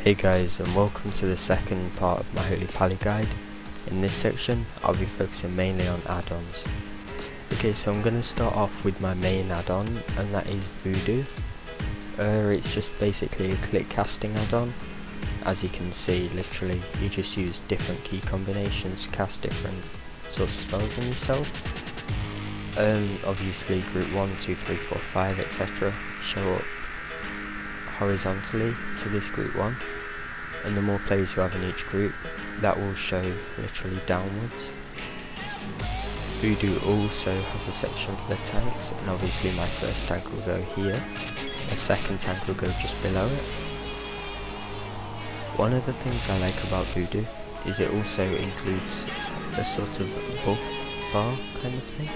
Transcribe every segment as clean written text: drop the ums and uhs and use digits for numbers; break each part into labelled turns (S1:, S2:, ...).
S1: Hey guys, and welcome to the second part of my Holy Pally guide. In this section I'll be focusing mainly on add-ons. Okay, so I'm going to start off with my main add-on, and that is Voodoo. It's just basically a click casting add-on. As you can see, literally you just use different key combinations to cast different sorts of spells on yourself. Obviously group 1, 2, 3, 4, 5, etc. show up horizontally to this group 1, and the more players you have in each group, that will show literally downwards. Voodoo also has a section for the tanks, and obviously my first tank will go here, the second tank will go just below it. One of the things I like about Voodoo is it also includes a sort of buff bar kind of thing.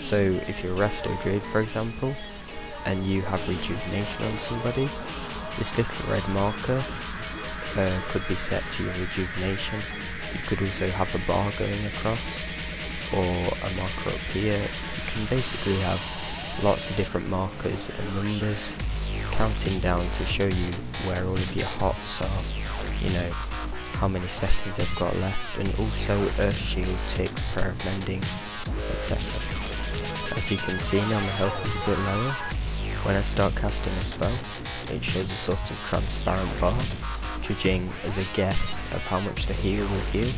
S1: So if you're a Resto Druid, for example, and you have rejuvenation on somebody, this little red marker could be set to your rejuvenation. You could also have a bar going across, or a marker up here. You can basically have lots of different markers and numbers counting down to show you where all of your hots are, you know, how many seconds they've got left, and also Earth Shield, ticks, Prayer of Mending, etc. As you can see now, my health is a bit lower. When I start casting a spell, it shows a sort of transparent bar, judging as a guess of how much the heal will heal.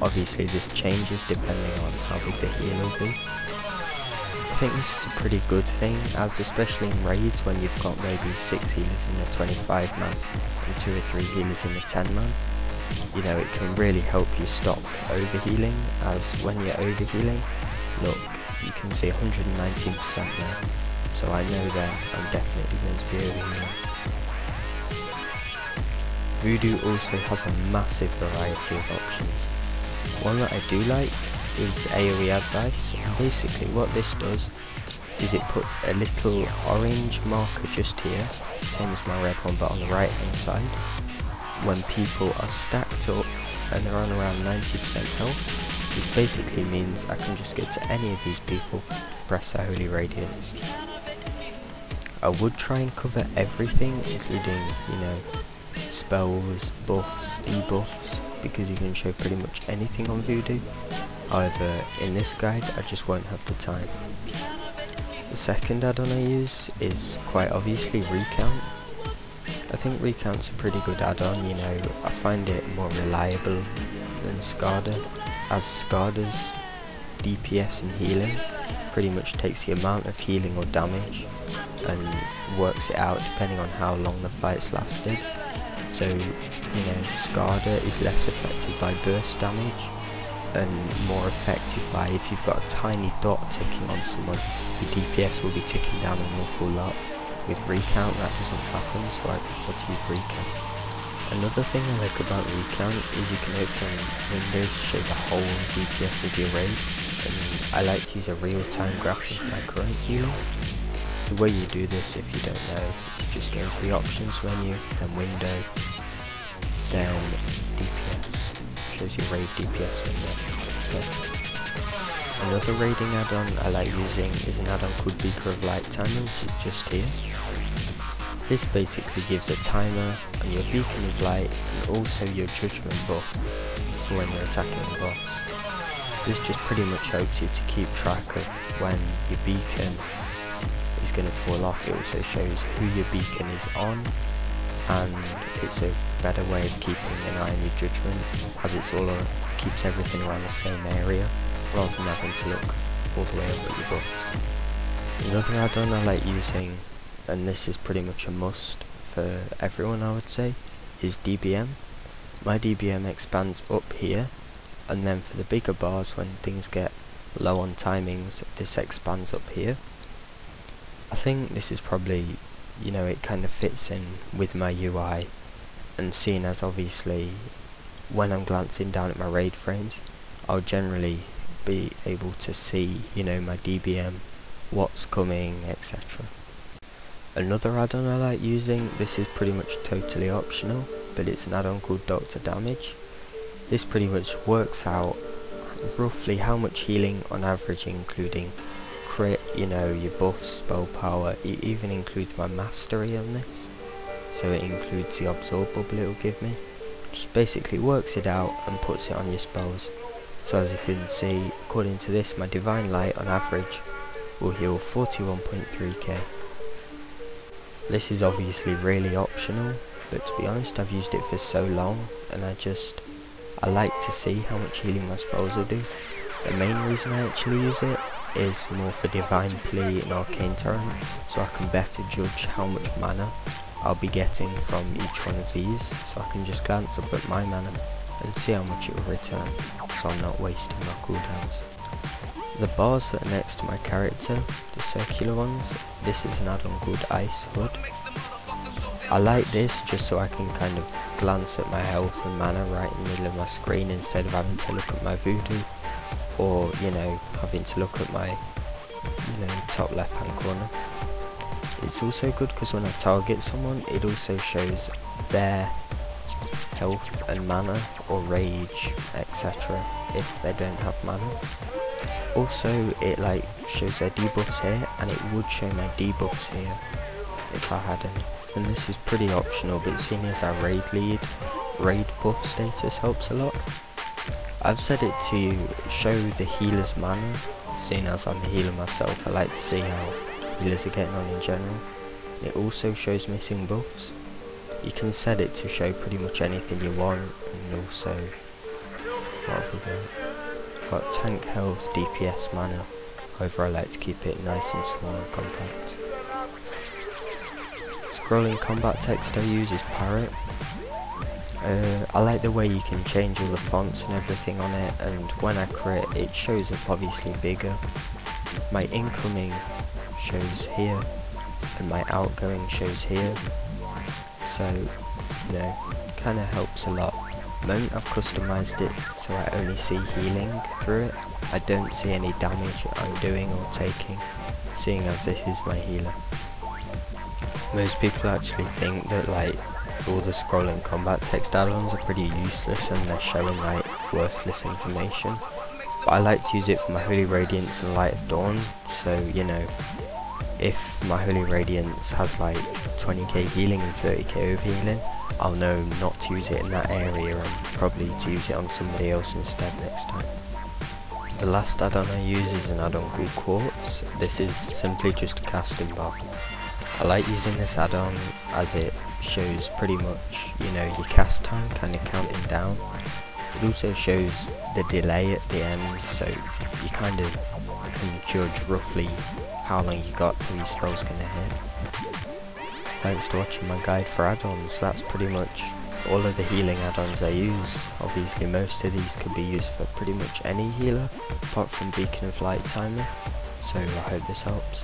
S1: Obviously this changes depending on how big the heal will be. I think this is a pretty good thing, as especially in raids when you've got maybe 6 healers in a 25 man and 2 or 3 healers in a 10 man. You know, it can really help you stop overhealing, as when you're overhealing, look, you can see 119% now. So I know that I'm definitely going to be overhealing. Voodoo also has a massive variety of options. One that I do like is AoE advice, and basically what this does is it puts a little orange marker just here, same as my red one but on the right hand side. When people are stacked up and they're on around 90% health, this basically means I can just get to any of these people, press a Holy Radiance. I would try and cover everything, including, you know, spells, buffs, debuffs, because you can show pretty much anything on Voodoo. However, in this guide I just won't have the time. The second add-on I use is quite obviously Recount. I think Recount's a pretty good add-on, you know, I find it more reliable than Skada, as Skada's DPS and healing pretty much takes the amount of healing or damage and works it out depending on how long the fight's lasted. So, you know, Skada is less affected by burst damage and more affected by if you've got a tiny dot ticking on someone, your DPS will be ticking down an awful lot. With Recount that doesn't happen, so I prefer to use Recount. Another thing I like about Recount is you can open windows to show the whole DPS of your raid, and I like to use a real-time graphic for my current healing. The way you do this, if you don't know, is you just go into the options menu, then window, then DPS, shows your raid DPS window. So, another raiding add-on I like using is an add-on called Beaker of Light Timer, which is just here. This basically gives a timer on your Beacon of Light and also your Judgment buff for when you're attacking the boss. This just pretty much helps you to keep track of when your beacon is going to fall off. It also shows who your beacon is on, and it's a better way of keeping an eye on your Judgment, as it's all keeps everything around the same area, rather than having to look all the way up at your buffs. Another add-on I like using, and this is pretty much a must for everyone I would say, is DBM. My DBM expands up here, and then for the bigger bars when things get low on timings, this expands up here. I think this is probably, you know, it kind of fits in with my UI, and seeing as obviously when I'm glancing down at my raid frames, I'll generally be able to see, you know, my DBM, what's coming, etc. Another add-on I like using, this is pretty much totally optional, but it's an add-on called Doctor Damage. This pretty much works out roughly how much healing on average, including crit, you know, your buffs, spell power. It even includes my mastery on this. so it includes the absorb bubble it will give me. Just basically works it out and puts it on your spells. So as you can see, according to this, my Divine Light on average will heal 41.3k. This is obviously really optional, but to be honest I've used it for so long and I like to see how much healing my spells will do. The main reason I actually use it is more for Divine Plea and Arcane Torrent, so I can better judge how much mana I'll be getting from each one of these, so I can just glance up at my mana and see how much it will return, so I'm not wasting my cooldowns. The bars that are next to my character, the circular ones, this is an add-on called Ice Hood. I like this just so I can kind of glance at my health and mana right in the middle of my screen instead of having to look at my voodoo, or having to look at my top left hand corner. It's also good because when I target someone it also shows their health and mana or rage etc. if they don't have mana. Also it shows their debuffs here, and it would show my debuffs here if I had any. And this is pretty optional, but seeing as our raid lead, raid buff status helps a lot. I've set it to show the healer's mana, seeing as I'm a healer myself. I like to see how healers are getting on in general. It also shows missing buffs. You can set it to show pretty much anything you want, and also what have we got tank health, DPS, mana. However I like to keep it nice and small and compact. Scrolling combat text I use is Parrot. I like the way you can change all the fonts and everything on it, and when I crit it shows up obviously bigger. My incoming shows here and my outgoing shows here, so kind of helps a lot. The moment I've customized it so I only see healing through it, I don't see any damage I'm doing or taking, seeing as this is my healer. Most people actually think that all the scrolling combat text add-ons are pretty useless and they're showing worthless information, but I like to use it for my Holy Radiance and Light of Dawn, so if my Holy Radiance has 20k healing and 30k overhealing, I'll know not to use it in that area and probably to use it on somebody else instead next time. The last add-on I use is an add-on called Quartz. This is simply just a casting bar. I like using this add-on as it shows pretty much, your cast time kind of counting down. It also shows the delay at the end, so you kind of can judge roughly how long you got till your spell's gonna hit. Thanks to watching my guide for add-ons. That's pretty much all of the healing add-ons I use. Obviously most of these could be used for pretty much any healer, apart from Beacon of Light Timer, so I hope this helps.